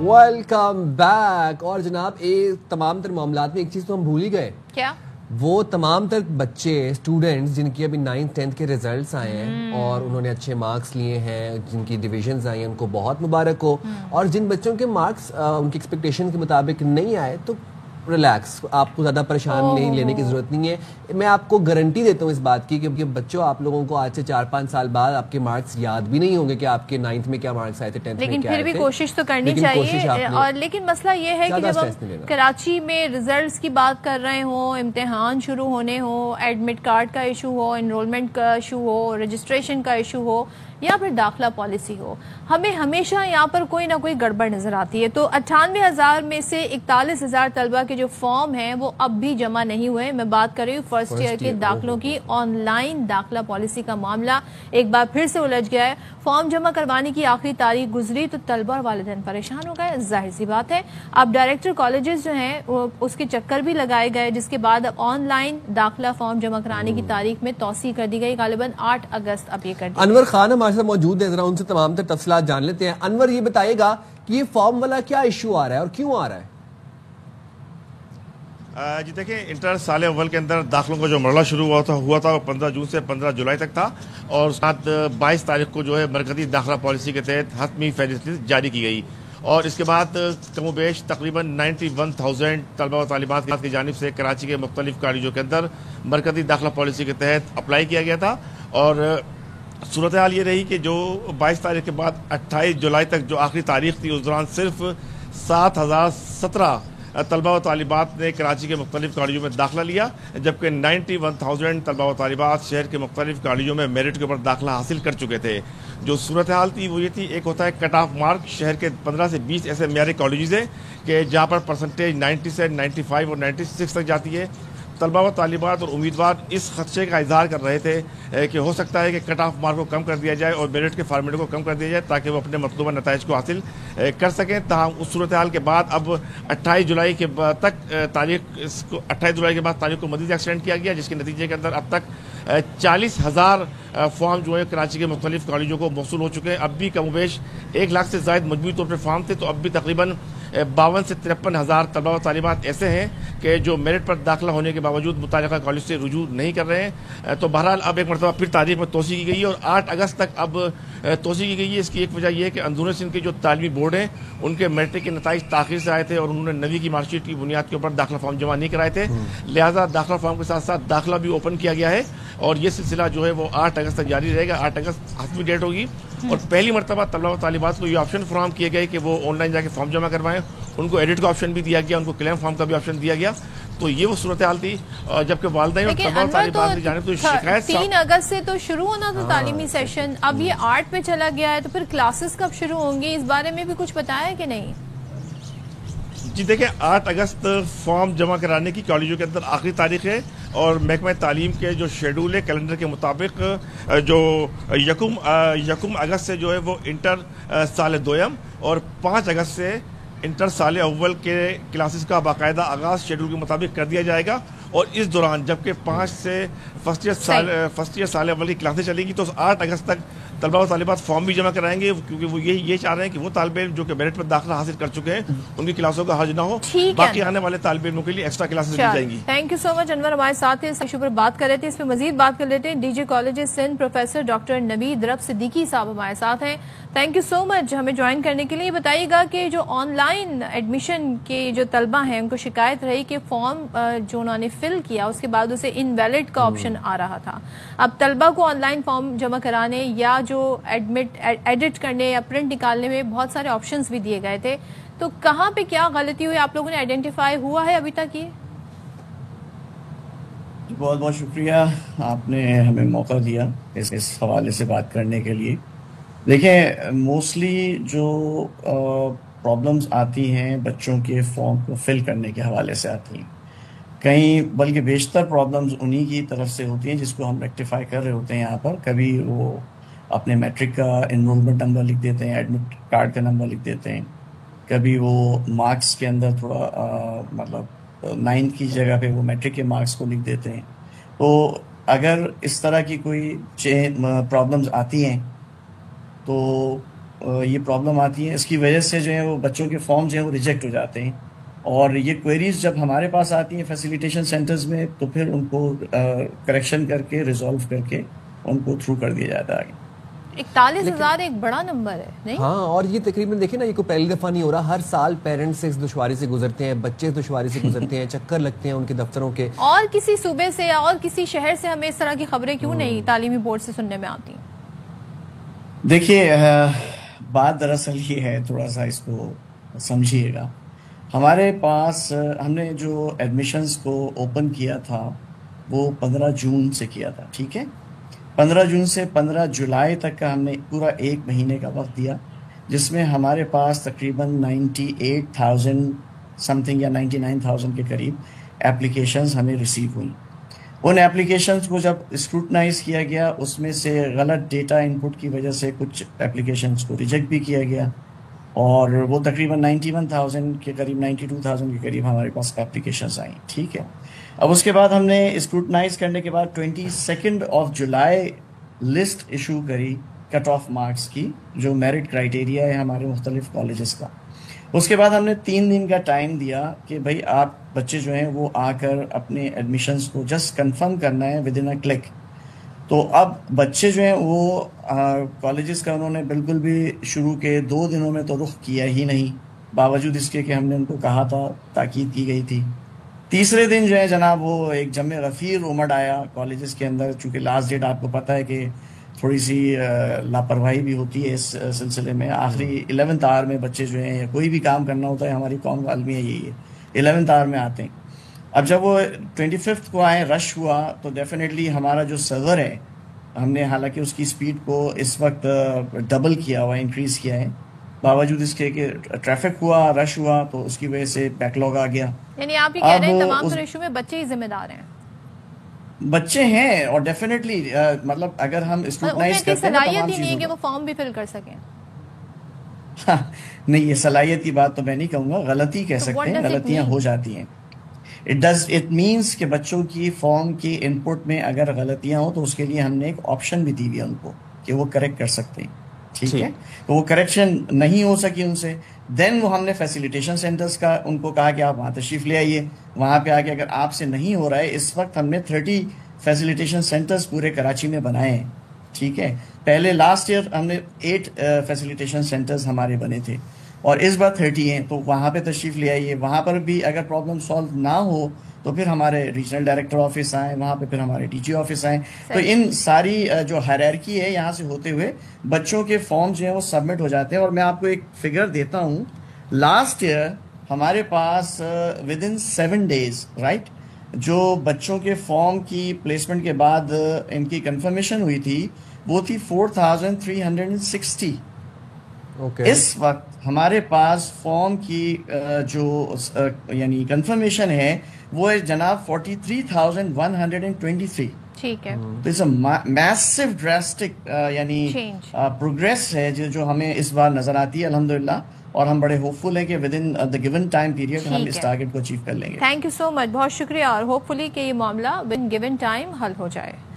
Welcome back. اور جناب تمام تر معاملات میں ایک چیز تو ہم بھول ہی گئے. کیا؟ وہ تمام تر بچے اسٹوڈنٹس جن کی ابھی 9th 10th کے ریزلٹس آئے ہیں اور انہوں نے اچھے مارکس لیے ہیں, جن کی ڈویژنز آئی ہیں, ان کو بہت مبارک ہو. اور جن بچوں کے مارکس ان کی ایکسپیکٹیشن کے مطابق نہیں آئے تو ریلیکس, آپ کو زیادہ پریشان نہیں لینے کی ضرورت نہیں ہے. میں آپ کو گارنٹی دیتا ہوں اس بات کی کہ بچوں آپ لوگوں کو آج سے 4-5 سال بعد آپ کے مارکس یاد بھی نہیں ہوں گے کہ آپ کے 9th میں کیا مارکس آئے تھے, 10th میں کیا آئے تھے. لیکن پھر بھی کوشش تو کرنی چاہیے. اور لیکن مسئلہ یہ ہے کہ جب ہم کراچی میں ریزلٹس کی بات کر رہے ہوں, امتحان شروع ہونے ہوں, ایڈمٹ کارڈ کا ایشو ہو, انرولمنٹ کا ایشو ہو, رجسٹریشن کا ایشو ہو, یا پھر داخلہ پالیسی ہو, ہمیں ہمیشہ یہاں پر کوئی نہ کوئی گڑبڑ نظر آتی ہے. تو 98,000 میں سے 41,000 طلبہ کے جو فارم ہیں وہ اب بھی جمع نہیں ہوئے. میں بات کر رہی ہوں فرسٹ ایئر کے داخلوں کی. آن لائن داخلہ پالیسی کا معاملہ ایک بار پھر سے الجھ گیا ہے. فارم جمع کروانے کی آخری تاریخ گزری تو طلبہ اور والدین پریشان ہو گئے. ظاہر سی بات ہے, اب ڈائریکٹر کالجز جو ہیں اس کے چکر بھی لگائے گئے, جس کے بعد اب آن لائن داخلہ فارم جمع کرانے کی تاریخ میں توسیع کر دی گئی. غالباً 8 اگست اب یہ کر دی. انور خان ہمارے ساتھ موجود ہے, ذرا ان سے تمام تر تفصیلات جان لیتے ہیں. انور, یہ بتائیے گا کہ یہ فارم والا کیا ایشو آ رہا ہے اور کیوں آ رہا ہے؟ جی دیکھیں, انٹر سال اول کے اندر داخلوں کا جو مرحلہ شروع ہوا تھا وہ 15 جون سے 15 جولائی تک تھا, اور ساتھ 22 تاریخ کو جو ہے مرکزی داخلہ پالیسی کے تحت حتمی فہرست جاری کی گئی. اور اس کے بعد کم و بیش تقریباً 91,000 طلبہ و طالبات کی جانب سے کراچی کے مختلف کالجوں کے اندر مرکزی داخلہ پالیسی کے تحت اپلائی کیا گیا تھا. اور صورتحال یہ رہی کہ جو 22 تاریخ کے بعد 28 جولائی تک جو آخری تاریخ تھی, اس دوران صرف 7,017 طلبہ و طالبات نے کراچی کے مختلف کالجوں میں داخلہ لیا, جبکہ 91,000 طلبہ و طالبات شہر کے مختلف کالجوں میں میرٹ کے اوپر داخلہ حاصل کر چکے تھے. جو صورتحال تھی وہ یہ تھی, ایک ہوتا ہے کٹ آف مارک. شہر کے 15 سے 20 ایسے معیاری کالجز ہیں کہ جہاں پر پرسنٹیج 90 سے 95 اور 96 تک جاتی ہے. طلبہ و طالبات اور امیدوار اس خدشے کا اظہار کر رہے تھے کہ ہو سکتا ہے کہ کٹ آف مارک کو کم کر دیا جائے اور میرٹ کے فارمیٹ کو کم کر دیا جائے تاکہ وہ اپنے مطلوبہ نتائج کو حاصل کر سکیں. تاہم اس صورتحال کے بعد اب 28 جولائی کے بعد تاریخ کو مزید ایکسٹینڈ کیا گیا, جس کے نتیجے کے اندر اب تک 40,000 فارم جو ہے کراچی کے مختلف کالجوں کو موصول ہو چکے ہیں. اب بھی کم و بیش 1 لاکھ سے زائد مجموعی طور پر فارم تھے, تو اب بھی تقریباً 52 سے 53,000 طلبہ و طالبات ایسے ہیں کہ جو میرٹ پر داخلہ ہونے کے باوجود متعلقہ کالج سے رجوع نہیں کر رہے ہیں. تو بہرحال اب ایک مرتبہ پھر تاریخ میں توسیع کی گئی ہے اور 8 اگست تک اب توسیع کی گئی ہے. اس کی ایک وجہ یہ ہے کہ اندرون سندھ کے جو تعلیمی بورڈ ہیں ان کے میٹرک کے نتائج تاخیر سے آئے تھے اور انہوں نے 9ویں کی مارک شیٹ کی بنیاد کے اوپر داخلہ فارم جمع نہیں کرائے تھے, لہٰذا داخلہ فارم کے ساتھ ساتھ داخلہ بھی اوپن کیا گیا ہے. اور یہ سلسلہ جو ہے وہ 8 اگست تک جاری رہے گا. 8 اگست حتمی ڈیٹ ہوگی, اور پہلی مرتبہ طلبہ و طالبات کو یہ آپشن فراہم کیے گئے کہ وہ آن لائن جا کے فارم جمع کروائیں. ان کو ایڈٹ کا آپشن بھی دیا گیا, ان کو کلیم فارم کا بھی آپشن دیا گیا. تو یہ وہ صورتحال تھی, جبکہ والدین اور طلبہ و طالبات کی جانب تو شکایت 3 اگست سے تو شروع ہونا تھا تعلیمی سیشن, اب یہ 8 پہ چلا گیا ہے, تو پھر کلاسز کب شروع ہوں گی, اس بارے میں بھی کچھ بتایا ہے کہ نہیں؟ جی دیکھیں, 8 اگست فارم جمع کرانے کی کالجوں کے اندر آخری تاریخ ہے, اور محکمہ تعلیم کے جو شیڈول ہے کیلنڈر کے مطابق جو یکم اگست سے جو ہے وہ انٹر سال دویم اور 5 اگست سے انٹر سال اول کے کلاسز کا باقاعدہ آغاز شیڈول کے مطابق کر دیا جائے گا. اور اس دوران جبکہ 5 سے فرسٹ ایئر سال اول کی کلاسیں چلیں گی, تو 8 اگست تک طلبہ و طالبات فارم بھی جمع کرائیں گے, کیونکہ وہ یہ چاہ رہے ہیں کہ وہ طالب علم جو کہ میرٹ پر داخلہ حاصل کر چکے ہیں ان کی کلاسوں کا حرج نہ ہو, باقی آنے والے طالب علموں کے لیے ایکسٹرا کلاسز دی جائیں گی. تھینک یو سو مچ انور, ہمارے ساتھ اس ایشو پر بات کر رہے تھے. اس پہ مزید بات کر لیتے ہیں. D J college Sindh professor doctor Naveed Rab Siddiqui صاحب ہمارے ساتھ ہیں. تھینک یو سو مچ ہمیں جوائن کرنے کے لیے. بتائیے گا کہ جو آن لائن ایڈمیشن کے جو طلبہ ہیں ان کو شکایت رہی کہ فارم جو انہوں نے فل کیا اس کے بعد اسے انویلڈ کا آپشن آ رہا تھا. اب طلبہ کو آن لائن فارم جمع کرانے یا جو ایڈٹ کرنے یا پرنٹ نکالنے میں بہت سارے آپشنز بھی دیے گئے تھے, تو کہاں پہ کیا غلطی ہوئی آپ لوگوں نے آئیڈینٹیفائی ہوا ہے ابھی تک؟ یہ بہت بہت شکریہ آپ نے ہمیں موقع دیا اس حوالے سے بات کرنے کے لیے. دیکھیں, موسٹلی جو پرابلمز آتی ہیں بچوں کے فارم کو فل کرنے کے حوالے سے آتی ہیں, کہیں بلکہ بیشتر پرابلمز انہی کی طرف سے ہوتی ہیں جس کو ہم ریکٹیفائی کر رہے ہوتے ہیں یہاں پر. کبھی وہ اپنے میٹرک کا انرولمنٹ نمبر لکھ دیتے ہیں, ایڈمٹ کارڈ کا نمبر لکھ دیتے ہیں, کبھی وہ مارکس کے اندر تھوڑا مطلب 9 کی جگہ پہ وہ میٹرک کے مارکس کو لکھ دیتے ہیں. تو اگر اس طرح کی کوئی پرابلمز آتی ہیں تو یہ پرابلم آتی ہے. اس کی وجہ سے جو ہے وہ بچوں کے فارم جو ہیں وہ ریجیکٹ ہو جاتے ہیں, اور یہ کوئریز جب ہمارے پاس آتی ہیں فیسیلیٹیشن سینٹرز میں تو پھر ان کو کریکشن کر کے ریزالو کر کے ان کو تھرو کر دیا جاتا ہے. 41,000 ایک بڑا نمبر ہے نہیں؟ ہاں, اور یہ تقریباً دیکھیں نا, یہ کوئی پہلی دفعہ نہیں ہو رہا, ہر سال پیرنٹس اس دشواری سے گزرتے ہیں, بچے اس دشواری سے گزرتے ہیں, چکر لگتے ہیں ان کے دفتروں کے. اور کسی صوبے سے یا اور کسی شہر سے ہمیں اس طرح کی خبریں کیوں نہیں تعلیمی بورڈ سے سننے میں آتی؟ دیکھیے بات دراصل یہ ہے, تھوڑا سا اس کو سمجھیے گا. ہمارے پاس ہم نے جو ایڈمیشنز کو اوپن کیا تھا وہ 15 جون سے کیا تھا, ٹھیک ہے. 15 جون سے 15 جولائی تک کا ہم نے پورا ایک مہینے کا وقت دیا, جس میں ہمارے پاس تقریباً 98,000 سم تھنگ یا 99,000 کے قریب اپلیکیشنز ہمیں ریسیو ہوئیں. ان اپلیکیشنز کو جب اسکروٹنائز کیا گیا, اس میں سے غلط ڈیٹا ان پٹ کی وجہ سے کچھ اپلیکیشنز کو ریجیکٹ بھی کیا گیا, اور وہ تقریباً 91,000 کے قریب 92,000 کے قریب ہمارے پاس اپلیکیشنز آئیں, ٹھیک ہے. اب اس کے بعد ہم نے اسکروٹنائز کرنے کے بعد 22 جولائی لسٹ ایشو کری کٹ آف مارکس کی, جو میرٹ کرائٹیریا ہے ہمارے مختلف کالجز کا. اس کے بعد ہم نے 3 دن کا ٹائم دیا کہ بھائی آپ بچے جو ہیں وہ آ کر اپنے ایڈمیشنز کو جسٹ کنفرم کرنا ہے ود ان اے کلک. تو اب بچے جو ہیں وہ کالجز کا انہوں نے بالکل بھی شروع کے 2 دنوں میں تو رخ کیا ہی نہیں, باوجود اس کے کہ ہم نے ان کو کہا تھا, تاکید کی گئی تھی. تیسرے دن جو ہے جناب وہ ایک جمع غفیر امڑ آیا کالجز کے اندر, چونکہ لاسٹ ڈیٹ آپ کو پتہ ہے کہ تھوڑی سی لاپرواہی بھی ہوتی ہے اس سلسلے میں. آخری 11th آور میں بچے جو ہیں یا کوئی بھی کام کرنا ہوتا ہے, ہماری قوم کا المیہ یہی ہے, 11th آور میں آتے ہیں. اب جب وہ 25 کو آئے, رش ہوا, تو ڈیفینیٹلی ہمارا جو سرور ہے ہم نے حالانکہ اس کی اسپیڈ کو اس وقت ڈبل کیا ہوا, انکریز کیا ہے, باوجود اس کے کہ ٹریفک ہوا, رش ہوا, تو اس کی وجہ سے بیک لاگ آ گیا. یعنی آپ یہ کہہ رہے ہیں تمام تر ایشو میں بچے ہی ذمہ دار ہیں؟ بچے ہیں, اور ڈیفینیٹلی مطلب اگر ہم اسکروٹنائز کرتے ہیں نا تمام صلاحیت ہی نہیں ہے کہ چیزوں وہ فارم بھی فل کر سکیں. نہیں, یہ صلاحیت کی بات تو میں نہیں کہوں گا, غلطی کہہ سکتے ہیں, غلطیاں ہو جاتی ہیں. اٹ مینس کہ بچوں کی فارم کی ان پٹ میں اگر غلطیاں ہوں تو اس کے لیے ہم نے ایک آپشن بھی دی ہوئی ہے ان کو کہ وہ کریکٹ کر سکتے ہیں, ٹھیک ہے. تو وہ کریکشن نہیں ہو سکی ان سے, دین وہ ہم نے فیسیلیٹیشن سینٹرز کا ان کو کہا کہ آپ وہاں تشریف لے آئیے, وہاں پہ آ کے اگر آپ سے نہیں ہو رہا ہے, اس وقت ہم نے 30 فیسیلیٹیشن سینٹرز پورے کراچی میں بنائے ہیں, ٹھیک ہے. پہلے لاسٹ ایئر ہم نے 8 فیسیلیٹیشن سینٹرز ہمارے بنے تھے, اور اس بار 30 ہیں. تو وہاں پہ تشریف لے آئیے, وہاں پر بھی اگر پرابلم سالو نہ ہو تو پھر ہمارے ریجنل ڈائریکٹر آفس آئیں, وہاں پہ پھر ہمارے ڈی جی آفس آئیں. تو ان ساری جو ہائرارکی ہے یہاں سے ہوتے ہوئے بچوں کے فارم جو ہیں وہ سبمٹ ہو جاتے ہیں. اور میں آپ کو ایک فگر دیتا ہوں, لاسٹ ایئر ہمارے پاس ود ان 7 days رائٹ, جو بچوں کے فارم کی پلیسمنٹ کے بعد ان کی کنفرمیشن ہوئی تھی وہ تھی 4,360. اس وقت ہمارے پاس فارم کی جو یعنی کنفرمیشن ہے وہ ہے جناب 43,123. ٹھیک ہے. تو اٹس اے میسو ڈراسٹک یعنی پروگریس ہے جو ہمیں اس بار نظر آتی ہے الحمدللہ, اور ہم بڑے ہوپ فل ہیں کہ with in the given time period ہم اس ٹارگیٹ کو اچیو کر لیں گے. تھینک یو سو مچ, بہت شکریہ, اور ہوپ فلی کہ یہ معاملہ ود ان گیون ٹائم حل ہو جائے.